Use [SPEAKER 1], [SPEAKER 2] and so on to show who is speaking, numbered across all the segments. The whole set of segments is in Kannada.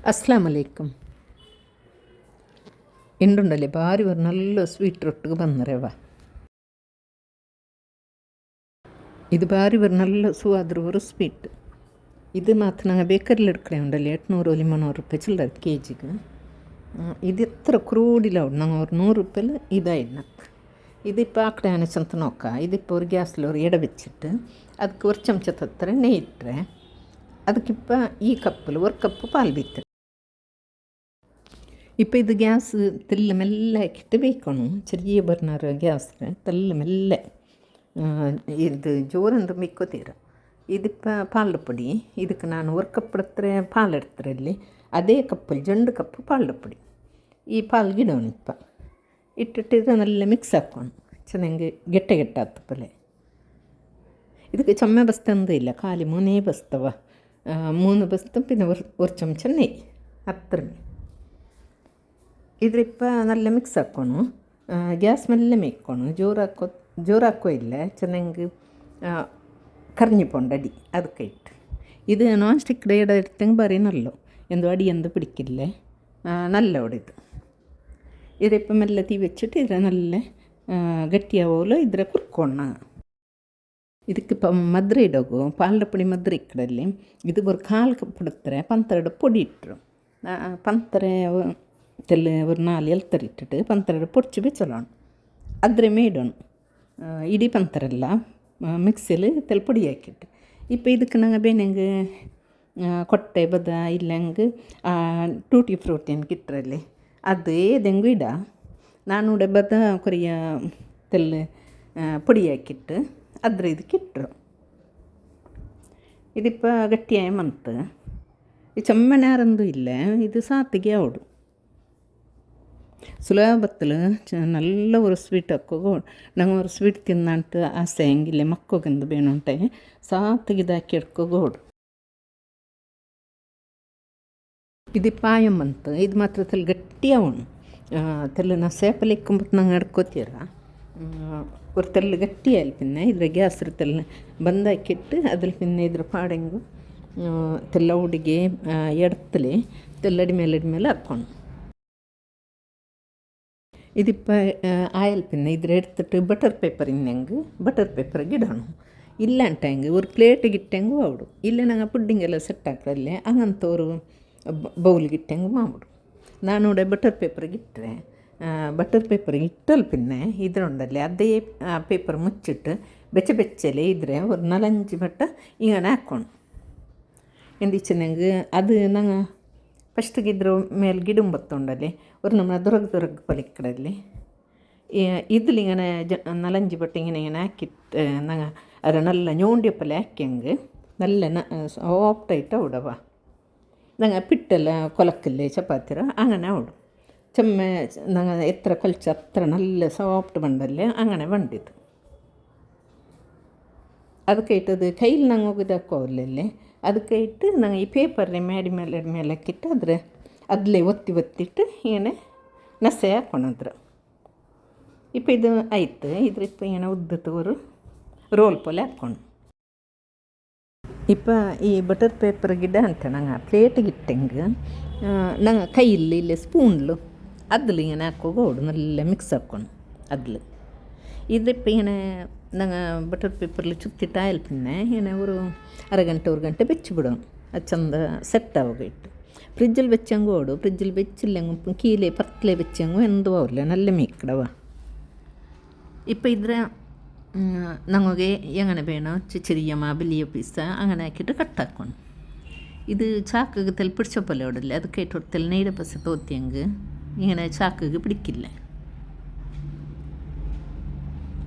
[SPEAKER 1] ಅಸ್ಲಾಂ ಅಲೈಕುಮ್. ಇಂಡುಂಡಲ್ಲಿ ಬಾರಿ ಒಂದು ನಲ್ಲ ಸ್ವೀಟ್ ರೊಟ್ಟಿಗೆ ಬಂದರೆವ ಇದು ಬಾರಿ ಒಂದು ನಲ್ಲ ಸುವಾದ್ರು ಒಂದು ಸ್ವೀಟ್. ಇದು ಮಾತ್ರ ನಂಗೆ ಬೇಕರಿಲಿ ಹಿಡ್ಕಡೆ ಉಂಡಲ್ಲಿ 800-300 ಚಿಲ್ಲರೆ ಕೆಜಿಗೆ. ಇದು ಎತ್ತರ ಕ್ರೂಡಿಲ್ಲ ಉಂಡು ನಂಗೆ ಅವ್ರು 100 ರೂಪಾಯಿ ಇದಾಯಿನ. ഇതിപ്പോൾ ആക്കടയാണ് ചെന്ന് നോക്കുക. ഇതിപ്പോൾ ഒരു ഗ്യാസിൽ ഒരു ഇട വെച്ചിട്ട് ಅದಕ್ಕೆ ഒരു ಚಮಚದ ಹತ್ತಿರ ನೆയ്ಯ್ ಇಟ್ಟರೆ ಅದಕ್ಕಿಪ್ಪ ಈ ಕಪ್ಪಲ್ಲಿ 1 ಕಪ್ ಪಾಲು ಬಿತ್ತರೆ. ഇപ്പോൾ ഇത് ഗ്യാസ് തെല്ല മെല്ലെ ആക്കിയിട്ട് ಬೇಯ್ക്കണം. ചെറിയ ಬರ್ನರ್ ಗ್ಯಾಸ್ರೆ ತೆಲ್ಲ ಮೆಲ್ಲೆ ಇದು ಜೋರಂದ್ರೆ ಮಿಕ್ಕೋತೀರ. ഇതിപ്പോൾ ಪಾಲುಡ ಪುಡಿ ಇದಕ್ಕೆ ನಾನು 1 ಕಪ್ ಹತ್ರ ಪಾಲು ಇಡ್ತಾರಲ್ಲಿ ಅದೇ ಕಪ್ಪಲ್ಲಿ 2 ಕಪ್ ಪಾಲುಡ ಪುಡಿ ಈ ಪಾಲ್ಗೆ ಇಡೋಣ. ಇಟ್ಟಿಟ್ಟಿದ್ರೆ നല്ല ಮಿಕ್ಸ್ ಹಾಕ್ಕೊಂಡು ಚೆನ್ನಾಗಿ ಗೆಟ್ಟೆ ಆಗ್ತಪ್ಪಲೆ. ಇದಕ್ಕೆ ಚೊಮ್ಮೆ ಬಸ್ತಂದು ಇಲ್ಲ, ಖಾಲಿ 3 ಬಸ್ತವ. 3 ಬಸ್ತು പിന്നെ ഒരു ಚಮಚ ನೆಯ್ಯ್ ಹತ್ರ ಇದ್ರಿಪ್ಪ നല്ല ಮಿಕ್ಸ್ ಹಾಕ್ಕೊಂಡು ಗ್ಯಾಸ್ ಮೇಲೆ ಮೇಯ್ಕೊಂಡು ಜೋರು ಹಾಕೋ ಇಲ್ಲ, ಚೆನ್ನಾಗಿ ಕರ್ഞ്ഞിപ്പോണ്ട് ಅಡಿ ಅದಕ್ಕೆ ಇಟ್ಟು. ಇದು ನಾನ್ ಸ್ಟಿಕ್ ಡೇಡ ಇಡ್ತಂಗೆ ಬಾರಿ ನಲ್ಲೋ ಎಂದು ಅಡಿ ಎಂದು പിടിക്കില്ലേ, നല്ല ಹೊಡಿದು. ഇതിപ്പം മെല്ലെ തീ വെച്ചിട്ട് ഇതിനെ നല്ല ಗಟ್ಟಿಯಾವೋಲು ಇದ್ರೆ ಕುರ್ಕೋಣ. ಇದಕ್ಕಿಪ್ಪ ಮದ್ರೆ ಇಡೋಗು ಪಾಲುಡ ಪುಡಿ ಮದ್ರೆ ಇಕ್ಕಡಲ್ಲಿ ಇದು ಒಂದು 1/4 ಕಪ್ ಇಡ್ತಾರೆ. ಪಂತರಡು ಪೊಡಿ ಇಟ್ಟರು ಪಂತರೆ ತೆಲ್ಲ ಒಂದು 4 ಎಲ್ತರ ಇಟ್ಟಿട്ട് ಪಂತರಡು പൊടിച്ച് വെച്ചോളണം. ಅದ್ರ ಮೇಡೋಣ ಇಡೀ ಪಂತರೆಲ್ಲ ಮಿಕ್ಸಿಯಲ್ಲಿ ತೆಲ್ಲ ಪುಡಿ ಹಾಕಿಟ್ಟು. ഇപ്പോൾ ಇದಕ್ಕೆ ನಂಗೆ ಬೇನಂಗೆ ಕೊಟ್ಟೆ ಬದ ಇಲ್ಲಂಗೆ ಟೂಟಿ ಫ್ರೂಟಿ ಅಂತ ಇಟ್ಟರಲ್ಲಿ ಅದು ಏದಂಗೂ ಇಡ. ನಾನು ಬದ ಕೊರಿಯ ತೆಲ್ಲ ಪುಡಿ ಹಾಕಿಟ್ಟು ಅದ್ರ ಇದಕ್ಕೆ ಇಟ್ಟರು. ഇതിപ്പ ಗಟ್ಟಿಯಾಯ ಮಂತು ಈ ಚಮ್ಮನಾರಂದು ಇಲ್ಲ, ಇದು ಸಾತಿಗೆ ಅವಡು ಸುಲಭತ್ತಲು നല്ല ഒരു ಸ್ವೀಟ್ ಹಾಕೋಗು. ನಂಗೆ ഒരു ಸ್ವೀಟ್ ತಿನ್ನಂಟು ಆಸೆ ಹೆಂಗಿಲ್ಲ ಮಕ್ಕೋಗಂದು ಬೇಣುಂಟೆ ಸಾತಿಗಿದಾಕಿ ಇಡ್ಕೋಗೋಡು. ಇದು ಪಾಯಂ ಅಂತ ಇದು ಮಾತ್ರ ತೆಲ್ಲ ಗಟ್ಟಿ ಅವನು ತೆಲ್ಲ ನಾ ಸೇಪಲ್ಲಿ ಇಕ್ಕೊಂಬಿಟ್ಟು ನಂಗೆ ನಡ್ಕೋತೀರ ஒரு ತೆಲ್ಲ ಗಟ್ಟಿ ಆಯ್ತು. ಪಿನ್ನೆ ಇದ್ರ ಗ್ಯಾಸ್ ತೆಲ್ಲ ಬಂದಾಕಿಟ್ಟು ಅದ್ರಲ್ಲಿ ಪಿನ್ನೆ ಇದ್ರ ಪಾಡೆಂಗು ತೆಲ್ಲ ಹುಡುಗಿ ಎಡ್ತಲಿ ತೆಲ್ಲಡಿ ಮೇಲೆ ಹಾಕ್ಕೊಂಡು ഇതിപ്പ ആയാൽ പിന്നെ ഇതിൽ എടുത്തിട്ട് ബട്ടർ പേപ്പർ ഇന്നെങ്കിൽ ബട്ടർ പേപ്പറിಗೆ ഇടണം. ഇല്ലാണ്ടെങ്കിൽ ഒരു ಪ್ಲೇಟಿಗೆ ಇಟ್ಟಂಗೂ ಆವಡು. ಇಲ್ಲ ನಂಗೆ ಪುಡ್ಡಿಂಗೆಲ್ಲ ಸೆಟ್ ಹಾಕಲ್ಲೇ ಹಂಗಂತ ஒரு ಬೌಲ್ಗೆ ಇಟ್ಟಂಗೂ ಮಾಡು. ನಾನು ಬಟರ್ ಪೇಪರಿಗೆ ಇಟ್ಟರೆ ಬಟರ್ ಪೇಪರಿಗೆ ಇಟ್ಟಲ್ಲಿ ಪಿನ್ನೆ ಇದ್ರುಂಡಲ್ಲಿ ಅದೇ ಪೇಪರ್ ಮುಚ್ಚಿಟ್ಟು ಬೆಚ್ಚಲೆ ಇದ್ದರೆ ಒಂದು 4-5 ಬಟ್ಟ ಹಿಂಗನೆ ಹಾಕ್ಕೊಂಡು ಎಂದಿಚ್ಚನಂಗೆ ಅದು ನಂಗೆ ಫಸ್ಟಿಗೆ ಇದ್ರ ಮೇಲೆ ಗಿಡುಂಬತ್ತೊಂಡಲ್ಲಿ ഒരു നമ്മൾ ദുരഗ് പലിക്കടല്ലേ ഇതിലിങ്ങനെ 4-5 ಬಟ್ಟೆ ഇങ്ങനെ ಹಾಕಿಟ್ಟು ನಂಗೆ ಅದು നല്ല ഞോണ്ടിയപ്പಲೆ ಹಾಕ್ಯಂಗೆ നല്ല ಸಾಫ್ಟಾയിട്ട് ಅವಡವ. ನಂಗೆ ಪಿಟ್ಟೆಲ್ಲ ಕೊಲಕ್ಕಲ್ಲಿ ಚಪಾತಿರ അങ്ങനെ ಅವಡು ചെമ്മ ನಂಗೆ ಎತ್ತರ ಕಲ್ಚ ಹತ್ರ നല്ല ಸಾಫ್ಟ್ ಬಂಡಲ್ಲೇ അങ്ങനെ ಬಂದಿದ್ದು. ಅದಕ್ಕೆ ಇಟ್ಟದು ಕೈಲಿ ನಂಗೆ ಹೋಗಿದಾಕೋಲ್ಲೇ ಅದಕ್ಕೆ ಇಟ್ಟು ನಂಗೆ ಈ ಪೇಪರ್ನೇ ಮೇಲೆ ಹಾಕಿಟ್ಟು ಅದ್ರ ಅದಲೇ ಒತ್ತಿಟ್ಟು ಏನೇ ನಸೆ ಹಾಕ್ಕೊಳದ್ರು. ಇಪ್ಪ ಇದು ಆಯ್ತು. ಇದ್ರ ಇಪ್ಪ ಏನೋ ಉದ್ದತ್ತು ஒரு ರೋಲ್ ಪೋಲೆ ಹಾಕ್ಕೊಂಡು ಇಪ್ಪ ಈ ಬಟರ್ ಪೇಪರ್ ಗಿಡ ಅಂತ ನಂಗೆ ಪ್ಲೇಟಿಗೆ ಇಟ್ಟಂಗೆ ನಂಗೆ ಕೈಯಲ್ಲಿ ಇಲ್ಲೇ ಸ್ಪೂನ್ಲು ಅದ್ಲು ಏನೇ ಹಾಕೋಗೋಡು നല്ല ಮಿಕ್ಸ್ ಹಾಕ್ಕೊಂಡು ಅದ್ಲು. ഇതിപ്പോൾ ഇങ്ങനെ ഞങ്ങൾ ബട്ടർ പേപ്പറിൽ ചുറ്റിട്ടായാൽ പിന്നെ ഇങ്ങനെ ഒരു അരഗಂಟೆ 1 ಗಂಟೆ വെച്ച് വിടും. അത് ചന്ത സെറ്റാവുക ഇട്ട് ഫ്രിഡ്ജിൽ വെച്ചെങ്കിൽ ഓടും. ഫ്രിഡ്ജിൽ വെച്ചില്ലെങ്കിൽ കീലെ പത്തലെ വെച്ചെങ്കിൽ എന്തോ ആവില്ല, നല്ല മീക്കടവ. ഇപ്പോൾ ഇದ್ರ ನಮಗೆ എങ്ങനെ വേണോ ചെറിയ വലിയ പീസ അങ്ങനെ ആക്കിയിട്ട് കട്ടാക്കണം. ഇത് ചാക്കക്ക് തെൽ പിടിച്ചപ്പോലെ ഓടില്ല, അത് കേട്ടൊടുത്തൽ നെയ്യുടെ പസ തോത്തിയെങ്കിൽ ഇങ്ങനെ ചാക്കക്ക് പിടിക്കില്ല.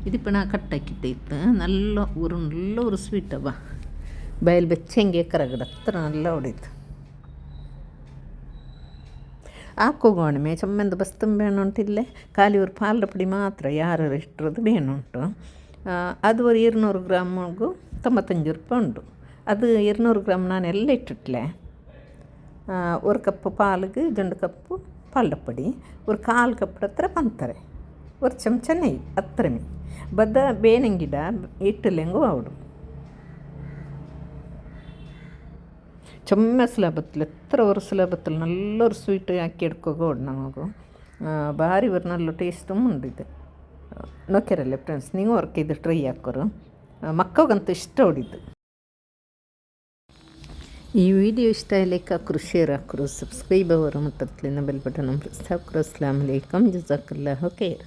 [SPEAKER 1] ഇതിപ്പോൾ ನಾನು ಕಟ್ಟಾಕಿಟ್ಟಿತ್ತು നല്ല ഒരു ಸ್ವೀಟವ ಬಯಲು ಬೆಚ್ಚಂಗೆ ಕರಗಡ ಹತ್ರ നല്ല ಹೊಡಿತು ಹಾಕೋಗೋಣಮೆ ಚಮ್ಮೆಂದು ಬಸ್ತು ಬೇಣುಂಟಿಲ್ಲೇ ಖಾಲಿ ಒಂದು ಪಾಲುಡ ಪುಡಿ ಮಾತ್ರ ಯಾರು ಇಟ್ಟಿರೋದು ಬೇಣುಂಟು. ಅದು ಒಂದು 200 ಗ್ರಾಮಿಗೂ 95 ರೂಪಾಯಿ ಉಂಟು. ಅದು 200 ಗ್ರಾಮ್ ನಾನು ಎಲ್ಲ ಇಟ್ಟಿಟ್ಲೆ 1 ಕಪ್ ಪಾಲಿಗೆ 2 ಕಪ್ಪು ಪಾಲುಡ ಪುಡಿ, ஒரு 1/4 ಕಪ್ ಹತ್ರ ಪಂತರೆ, ஒரு ಚಮಚ ನೆಯ್ಯ್ ಹತ್ರ ಮೀ ಬದ್ದ ಬೇನಂಗಿಡ ಇಟ್ಟಲೆಂಗೂ ಅವಡು. ചുമ്മാ സ്ലാബത്തിൽ എത്ര ഒരു സ്ലാബത്തിൽ നല്ലൊരു സ്വീറ്റ് ആക്കി എടുക്കുക നമുക്ക് ಭಾರಿ ಬರ್ നല്ല ಟೇಸ್ಟು ഉണ്ട് ഇത് നോക്കിയാരല്ലേ ಫ್ರೆಂಡ್ಸ್ ನೀವು ವರ್ಕ್ ಇದು ಟ್ರೈ ಹಾಕೋರು ಮಕ್ಕಳಿಗಂತೂ ಇಷ್ಟ ಹೊಡಿದ್ದು ಈ ವಿಡಿಯೋ ಇಷ್ಟ ಲೈಕ್ ಹಾಕೋರು ಶೇರ್ ಹಾಕೋರು ಸಬ್ಸ್ಕ್ರೈಬ್ ಅವರು ಮತ್ತು ಬೆಲ್ ಬಟನ್ ಪ್ರೆಸ್ ಹಾಕೋರು ಅಸ್ಸಲಾಮು ಅಲೈಕುಮ್ ಜಜಾಕಲ್ಲಾಹು ಖೈರ್.